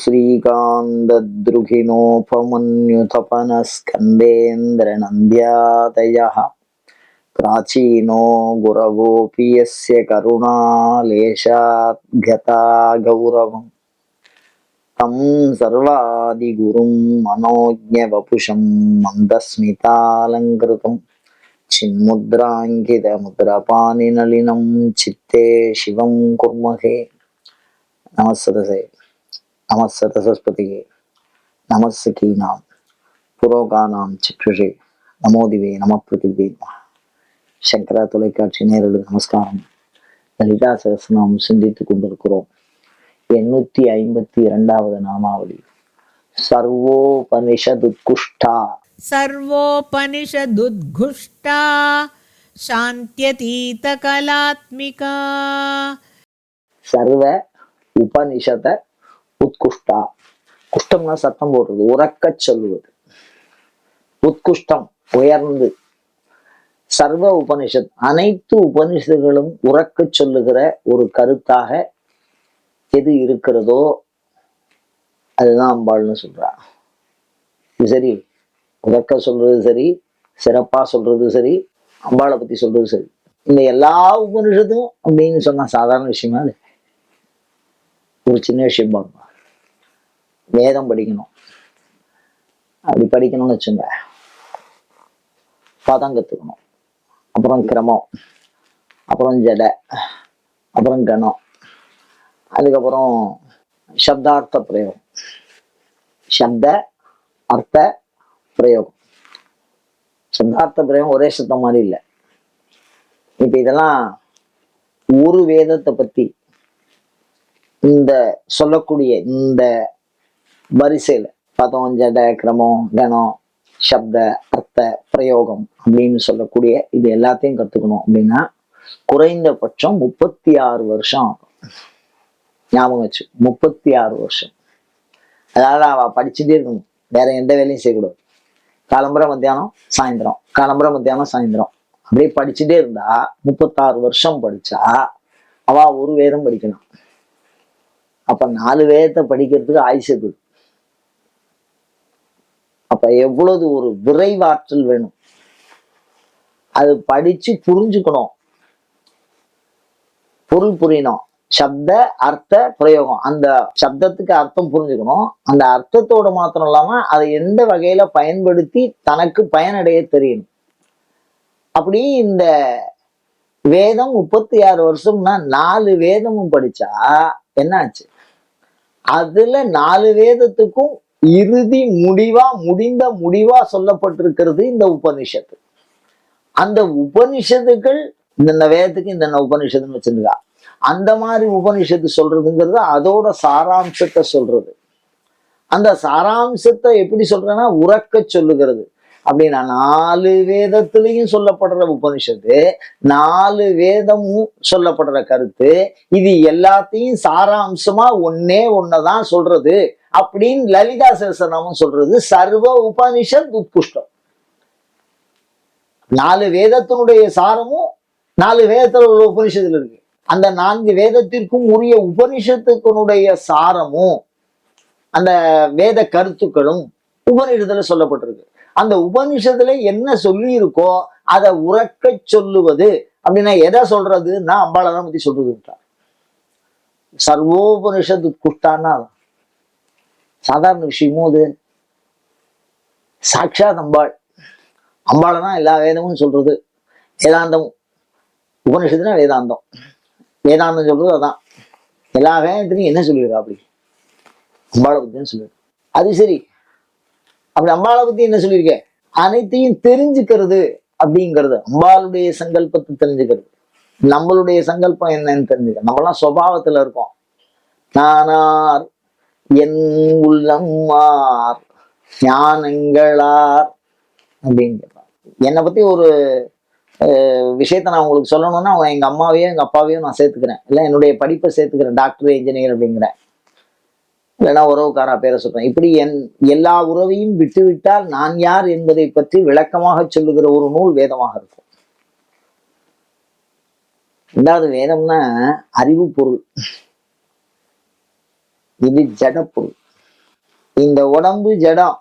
श्रीकान्तद्रुहिणोपमन्युतपनस्कन्देन्द्रनन्द्यादयः प्राचीनो गुरवोऽपि यस्य करुणालेशात् गता गौरवम् तं सर्वादिगुरुं मनोज्ञवपुषं मन्दस्मितालङ्कृतं चिन्मुद्राङ्कितमुद्रपाणिनलिनं चित्ते शिवं कुर्महे। நமஸ்ததே நமஸ்ததசஸ்பதியே நமஸ்ஸகீனாம் புரோகானாம் சிற்றுஷே நமோதிவே நம பிருத்திவே நம. சங்கரா தொலைக்காட்சி நேரடி நமஸ்காரம். லலிதா சகஸ்ரநாமம் சிந்தித்துக் கொண்டிருக்கிறோம். 852வது நாமாவளி சர்வோபனிஷதுத்குஷ்டா. சர்வோபனிஷதுத்குஷ்டா சாந்த்யதீத கலாத்மிகா. சர்வ உபனிஷத உத்குஷ்டா. குஷ்டம்னா சத்தம் போடுறது, உறக்க சொல்லுவது. உத்குஷ்டம் உயர்ந்து. சர்வ உபனிஷத் அனைத்து உபனிஷத்துகளும் உறக்க சொல்லுகிற ஒரு கருத்தாக எது இருக்கிறதோ அதுதான் அம்பாள்னு சொல்றா. சரி, உறக்க சொல்றது சரி, சிறப்பா சொல்றது சரி, அம்பாளை பத்தி சொல்றது சரி. இந்த எல்லா உபனிஷத்தும் அப்படின்னு சொன்னா சாதாரண விஷயமா அது? ஒரு சின்ன விஷயம் பாருங்க. வேதம் படிக்கணும். அப்படி படிக்கணும்னு வச்சுங்க, பதம் கத்துக்கணும், அப்புறம் கிரமம், அப்புறம் ஜட, அப்புறம் கணம், அதுக்கப்புறம் சப்தார்த்த பிரயோகம். சப்த அர்த்த பிரயோகம். சப்தார்த்த பிரயோகம் ஒரே சத்தம் மாதிரி இல்லை. இப்ப இதெல்லாம் ஒரு வேதத்தை பத்தி இந்த சொல்லக்கூடிய இந்த வரிசையில பதம், ஜட, கிரமம், கணம், சப்த அர்த்த பிரயோகம் அப்படின்னு சொல்லக்கூடிய இது எல்லாத்தையும் கத்துக்கணும் அப்படின்னா குறைந்தபட்சம் 36 வருஷம் ஆகும். ஞாபகம் வச்சு, 36 வருஷம். அதாவது அவ படிச்சுட்டே இருக்கணும், வேற எந்த வேலையும் செய்யக்கூடாது. காலம்பரை மத்தியானம் சாயந்தரம், காலம்பரை மத்தியானம் சாயந்தரம், அப்படியே படிச்சுட்டே இருந்தா 36 வருஷம் படிச்சா அவ ஒரு வேதம் படிக்கணும். அப்ப 4 வேதத்தை படிக்கிறதுக்கு ஆயுசு. அப்ப எவ்வளவு ஒரு விரைவாற்றல் வேணும். அது படிச்சு புரிஞ்சுக்கணும், பொருள் புரியணும். சப்த அர்த்த பிரயோகம், அந்த சப்தத்துக்கு அர்த்தம் புரிஞ்சுக்கணும். அந்த அர்த்தத்தோட மாத்திரம் இல்லாம அதை எந்த வகையில பயன்படுத்தி தனக்கு பயனடைய தெரியணும். அப்படி இந்த வேதம் 36 வருஷம்னா 4 வேதமும் படிச்சா என்ன ஆச்சு? அதுல 4 வேதத்துக்கும் இறுதி முடிவா, முடிந்த முடிவா சொல்லப்பட்டிருக்கிறது இந்த உபனிஷத்து. அந்த உபனிஷத்துக்கள் இந்த வேதத்துக்கு இந்த உபனிஷத்துன்னு வச்சிருக்கா. அந்த மாதிரி உபனிஷத்து சொல்றதுங்கிறது அதோட சாராம்சத்தை சொல்றது. அந்த சாராம்சத்தை எப்படி சொல்றேன்னா உறக்க சொல்லுகிறது. அப்படின்னா 4 வேதத்திலையும் சொல்லப்படுற உபனிஷத்து, 4 வேதமும் சொல்லப்படுற கருத்து, இது எல்லாத்தையும் சாராம்சமா ஒன்னே ஒன்னதான் சொல்றது அப்படின்னு லலிதா சகஸ்ரநாமம் சொல்றது. சர்வ உபனிஷத் உத்குஷ்டம். 4 வேதத்தினுடைய சாரமும் 4 வேதத்துல உள்ள உபனிஷத்துல இருக்கு. அந்த 4 வேதத்திற்கும் உரிய உபனிஷத்துக்களுடைய சாரமும் அந்த வேத கருத்துக்களும் உபனிஷத்துல சொல்லப்பட்டிருக்கு. அந்த உபனிஷத்துல என்ன சொல்லி இருக்கோ அதை உறக்க சொல்லுவது. அப்படின்னா எதை சொல்றதுன்னா அம்பாளை பத்தி சொல்றது. சர்வோபனிஷத்து உத்குஷ்டான்னா சாதாரண விஷயமும் அது. சாட்சாத் அம்பாள். அம்பாளைதான் எல்லா வேதமும் சொல்றது. வேதாந்தமும் உபனிஷத்துனா வேதாந்தம். வேதாந்தம் சொல்றது அதான். எல்லா வேதத்திலையும் என்ன சொல்லிடுறா? அப்படி அம்பாளை பத்தின்னு சொல்லிடு. அது சரி, அப்படி அம்பாளை பத்தி என்ன சொல்லியிருக்க? அனைத்தையும் தெரிஞ்சுக்கிறது அப்படிங்கிறது. அம்பாளுடைய சங்கல்பத்தை தெரிஞ்சுக்கிறது. நம்மளுடைய சங்கல்பம் என்னன்னு தெரிஞ்சுக்க. நம்மளாம் சுபாவத்துல இருக்கோம். நானார் என் உள்ளம்மார் ஞானங்களார் அப்படின்னு கேட்பான். என்னை பத்தி ஒரு விஷயத்த நான் உங்களுக்கு சொல்லணும்னா எங்க அம்மாவையும் எங்க அப்பாவையும் நான் சேர்த்துக்கிறேன். இல்லை என்னுடைய படிப்பை சேர்த்துக்கிறேன், டாக்டர், இன்ஜினியர் அப்படிங்கிறேன். இல்லைன்னா உறவுக்காரா பேரை சொல்றேன். இப்படி எல்லா உறவையும் விட்டுவிட்டால் நான் யார் என்பதை பற்றி விளக்கமாக சொல்லுகிற ஒரு நூல் வேதமாக இருக்கும். 2வது வேதம்னா அறிவு பொருள், இது ஜட பொருள். இந்த உடம்பு ஜடம்,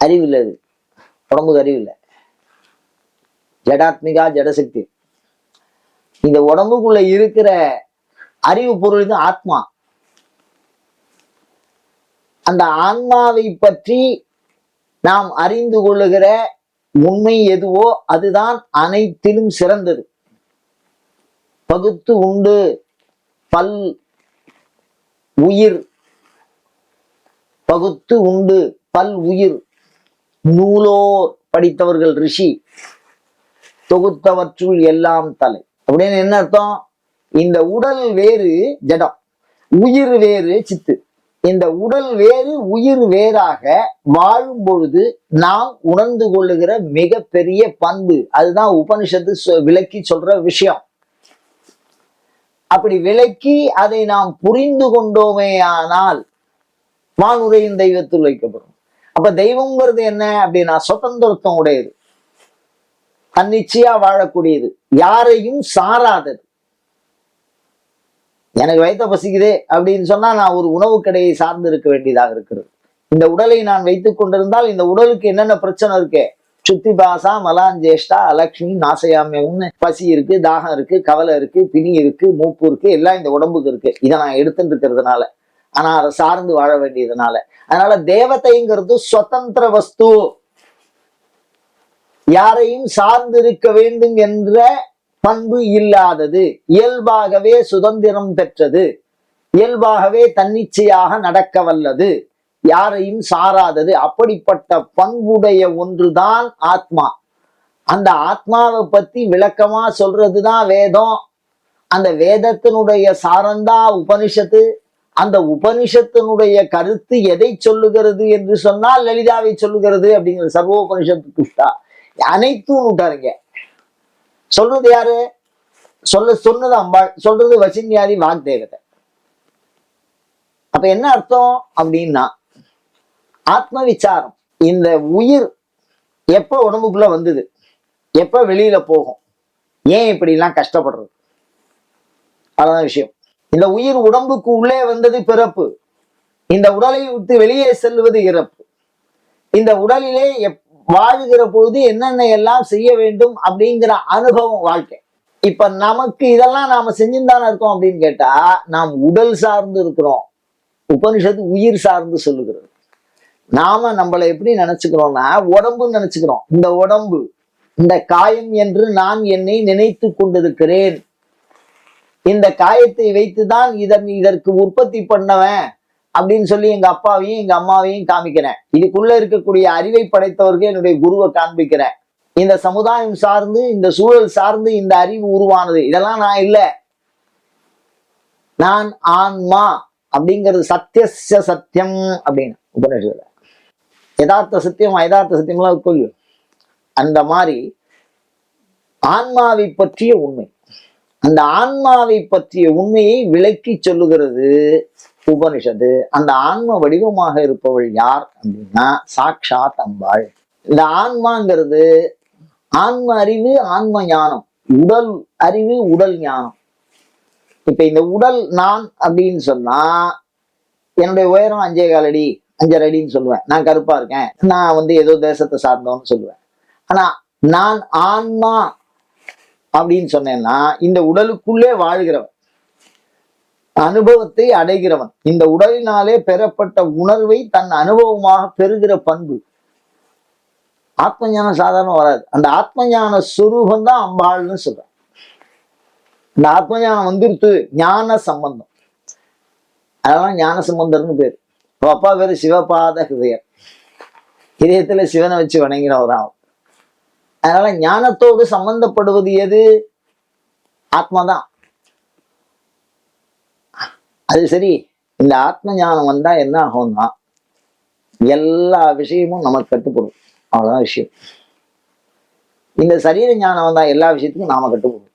அறிவில்லை. அது உடம்புக்கு அறிவில்லை. ஜடாத்மிகா ஜடசக்தி. இந்த உடம்புக்குள்ள இருக்கிற அறிவு பொருள் தான் ஆத்மா. அந்த ஆன்மாவை பற்றி நாம் அறிந்து கொள்ளுகிற உண்மை எதுவோ அதுதான் அனைத்திலும் சிறந்தது. பகுத்து உண்டு பல் உயிர், பகுத்து உண்டு பல் உயிர், நூலோர் படித்தவர்கள் ரிஷி, தொகுத்தவற்றுள் எல்லாம் தலை. அப்படின்னு என்ன அர்த்தம்? இந்த உடல் வேறு ஜடம், உயிர் வேறு சித்து. இந்த உடல் வேறு உயிர் வேறாக வாழும் பொழுது நாம் உணர்ந்து கொள்ளுகிற மிகப்பெரிய பண்பு அதுதான் உபனிஷத்து விளக்கி சொல்ற விஷயம். அப்படி விளக்கி அதை நாம் புரிந்து கொண்டோமேயானால் வானுரையின் தெய்வத்தில் வைக்கப்படும். அப்ப தெய்வம்ங்கிறது என்ன அப்படின்னா சுதந்திரத்துவம் உடையது, தன்னிச்சையா வாழக்கூடியது, யாரையும் சாராதது. எனக்கு வயிற்ற பசிக்குதே அப்படின்னு சொன்னா நான் ஒரு உணவு கடையை சார்ந்து இருக்க வேண்டியதாக இருக்கிறது. இந்த உடலை நான் வைத்துக் கொண்டிருந்தால் இந்த உடலுக்கு என்னென்ன பிரச்சனை இருக்கு? சுத்தி பாசா மலாஞ்சேஷ்டா அலக்ஷ்மி நாசையாமியம்னு பசி இருக்கு, தாகம் இருக்கு, கவலை இருக்கு, பிணி இருக்கு, மூப்பு இருக்கு, எல்லாம் இந்த உடம்புக்கு இருக்கு. இதை நான் எடுத்துட்டு இருக்கிறதுனால, ஆனா அதை சார்ந்து வாழ வேண்டியதுனால. அதனால தேவதைங்கிறது சுதந்திர வஸ்து, யாரையும் சார்ந்து இருக்க வேண்டும் என்ற பண்பு இல்லாதது, இயல்பாகவே சுதந்திரம் பெற்றது, இயல்பாகவே தன்னிச்சையாக நடக்க வல்லது, யாரையும் சாராதது. அப்படிப்பட்ட பண்புடைய ஒன்றுதான் ஆத்மா. அந்த ஆத்மாவை பத்தி விளக்கமா சொல்றதுதான் வேதம். அந்த வேதத்தினுடைய சாரந்தா உபனிஷத்து. அந்த உபனிஷத்தினுடைய கருத்து எதை சொல்லுகிறது என்று சொன்னால் லலிதாவை சொல்லுகிறது அப்படிங்கிற சர்வோபனிஷத்து புஷ்டா அனைத்தும் விட்டாருங்க. சொல்றது யாரு? சொன்னது அம்பாள், சொல்றது வசின்யாதி வாக்தேவதை. அப்ப என்ன அர்த்தம் அப்படின்னா ஆத்ம விசாரம். இந்த உயிர் எப்ப உடம்புக்குள்ள வந்தது, எப்ப வெளியில போகும், ஏன் இப்படி எல்லாம் கஷ்டப்படுறது, அதான் விஷயம். இந்த உயிர் உடம்புக்கு உள்ளே வந்தது பிறப்பு, இந்த உடலை விட்டு வெளியே செல்வது இறப்பு. இந்த உடலிலே வாழுகிற பொழுது என்னென்ன எல்லாம் செய்ய வேண்டும் அப்படிங்கிற அனுபவம் வாழ்க்கை. இப்ப நமக்கு இதெல்லாம் நாம செஞ்சுதானே இருக்கோம் அப்படின்னு கேட்டா நாம் உடல் சார்ந்து இருக்கிறோம். உபனிஷத்து உயிர் சார்ந்து சொல்லுகிறது. நாம நம்மளை எப்படி நினைச்சுக்கிறோம்னா உடம்புன்னு நினைச்சுக்கிறோம். இந்த உடம்பு, இந்த காயம் என்று நான் என்னை நினைத்து கொண்டிருக்கிறேன். இந்த காயத்தை வைத்துதான் இதற்கு உற்பத்தி பண்ணவன் அப்படின்னு சொல்லி எங்க அப்பாவையும் எங்க அம்மாவையும் காமிக்கிறேன். இதுக்குள்ள இருக்கக்கூடிய அறிவை படைத்தவர்கள் என்னுடைய குருவை காண்பிக்கிறேன். இந்த சமுதாயம் சார்ந்து, இந்த சூழல் சார்ந்து இந்த அறிவு உருவானது. இதெல்லாம் நான் இல்லை, நான் ஆன்மா அப்படிங்கிறது. சத்தியஸ்ய சத்தியம் அப்படின்னு உபநிஷத்துல யதார்த்த சத்தியம் அயதார்த்த சத்தியம்லாம் இருக்கோ. அந்த மாதிரி ஆன்மாவை பற்றிய உண்மை, அந்த ஆன்மாவை பற்றிய உண்மையை விளக்கி சொல்லுகிறது உபனிஷத்து. அந்த ஆன்ம வடிவமாக இருப்பவள் யார் அப்படின்னா சாக்ஷாத் அம்பாள். இந்த ஆன்மாங்கிறது ஆன்ம அறிவு, ஆன்ம ஞானம், உடல் அறிவு, உடல் ஞானம். இப்ப இந்த உடல் நான் அப்படின்னு சொன்னா என்னுடைய உயரம் 5.25 அடி 5.5 அடின்னு சொல்லுவேன். நான் கருப்பா இருக்கேன், நான் ஏதோ தேசத்தை சார்ந்தோன்னு சொல்லுவேன். ஆனா நான் ஆன்மா அப்படின்னு சொன்னேன்னா இந்த உடலுக்குள்ளே வாழ்கிறவன், அனுபவத்தை அடைகிறவன், இந்த உடலினாலே பெறப்பட்ட உணர்வை தன் அனுபவமாக பெறுகிற பண்பு. ஆத்ம ஞானம் சாதாரண வராது. அந்த ஆத்ம ஞான சுரூபம் தான் அம்பாள்னு சொல்றேன். இந்த ஆத்ம ஞானம் வந்துருத்து, ஞான சம்பந்தம். அதெல்லாம் ஞான சம்பந்தர்னு பேரு. அப்பா பேரு சிவபாத ஹிருதயர், இதயத்துல சிவனை வச்சு வணங்கினவரான். அதனால ஞானத்தோடு சம்பந்தப்படுவது எது? ஆத்மாதான். அது சரி, இந்த ஆத்ம ஞானம் வந்தா என்ன ஆகும்னா எல்லா விஷயமும் நமக்கு கட்டுப்படும். அவ்வளவுதான் விஷயம். இந்த சரீர ஞானம் வந்தா எல்லா விஷயத்துக்கும் நாம கட்டுப்படும்.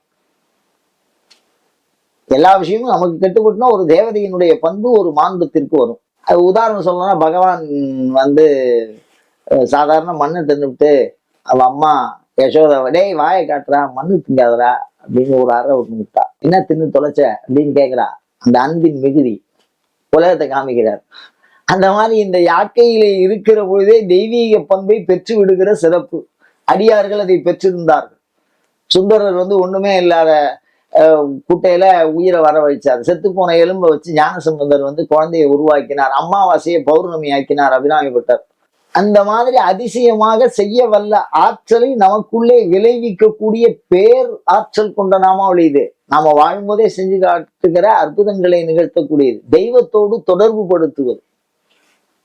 எல்லா விஷயமும் நமக்கு கட்டுப்பட்டுனா ஒரு தேவதையினுடைய பண்பு ஒரு மாண்பத்திற்கு வரும். அது உதாரணம் சொல்லணும்னா பகவான் சாதாரண மண்ணை தின்னுட்டு அவ அம்மா யசோதா டேய் வாயை காட்டுறா, மண்ணு திங்காதரா அப்படின்னு ஒரு அறை ஒன்று விட்டா. என்ன தின்னு தொலைச்ச அப்படின்னு கேட்கிறா. அந்த அன்பின் மிகுதி உலகத்தை காமிக்கிறார். அந்த மாதிரி இந்த யாக்கையில இருக்கிற பொழுதே தெய்வீக பண்பை பெற்று விடுகிற சிறப்பு. அடியார்கள் அதை பெற்றிருந்தார்கள். சுந்தரர் ஒண்ணுமே இல்லாத குட்டையில உயிரை வர வைச்சார். செத்து போன எலும்பை வச்சு ஞானசம்பந்தர் குழந்தையை உருவாக்கினார். அமாவாசையை பௌர்ணமி ஆக்கினார் அபிராமிப்பட்டர். அந்த மாதிரி அதிசயமாக செய்ய வல்ல ஆற்றலை நமக்குள்ளே விளைவிக்கக்கூடிய பேர் ஆற்றல் கொண்ட நாமாவளி இது. நாம வாழும்போதே செஞ்சு காட்டுகிற அற்புதங்களை நிகழ்த்தக்கூடியது. தெய்வத்தோடு தொடர்பு படுத்துவது,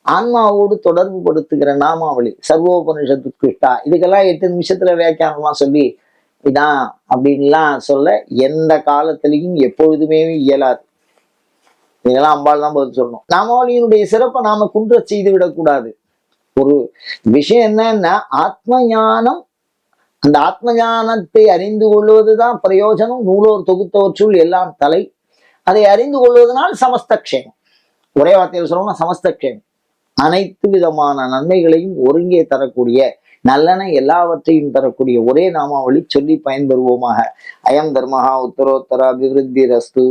ஆன்மாவோடு தொடர்பு படுத்துகிற நாமாவளி சர்வோபனிஷத்து கிருஷ்டா. இதுக்கெல்லாம் 8 நிமிஷத்துல வியாக்கியானமா சொல்லி இதான் அப்படின்லாம் சொல்ல எந்த காலத்திலையும் எப்பொழுதுமே இயலாது. இதெல்லாம் அம்பாள் தான் பதில் சொல்லணும். நாமாவளியினுடைய சிறப்பை நாம குன்ற செய்து விடக்கூடாது. ஒரு விஷயம் என்னன்னா, ஆத்ம ஞானம். அந்த ஆத்ம ஞானத்தை அறிந்து கொள்வதுதான் பிரயோஜனம். நூலோர் தொகுத்தவற்றுள் எல்லாம் தலை. அதை அறிந்து கொள்வதனால் சமஸ்தக்ஷேமம். ஒரே வார்த்தையில் சொல்லணும்னா சமஸ்தக்ஷேமம். அனைத்து விதமான நன்மைகளையும் ஒருங்கே தரக்கூடிய, நல்லன எல்லாவற்றையும் தரக்கூடிய ஒரே நாமாவளி சொல்லி பயன்பெறுவோமாக. அயம் தர்மஹா உத்தரோத்தர அபிவிருத்தி ரஸ்து.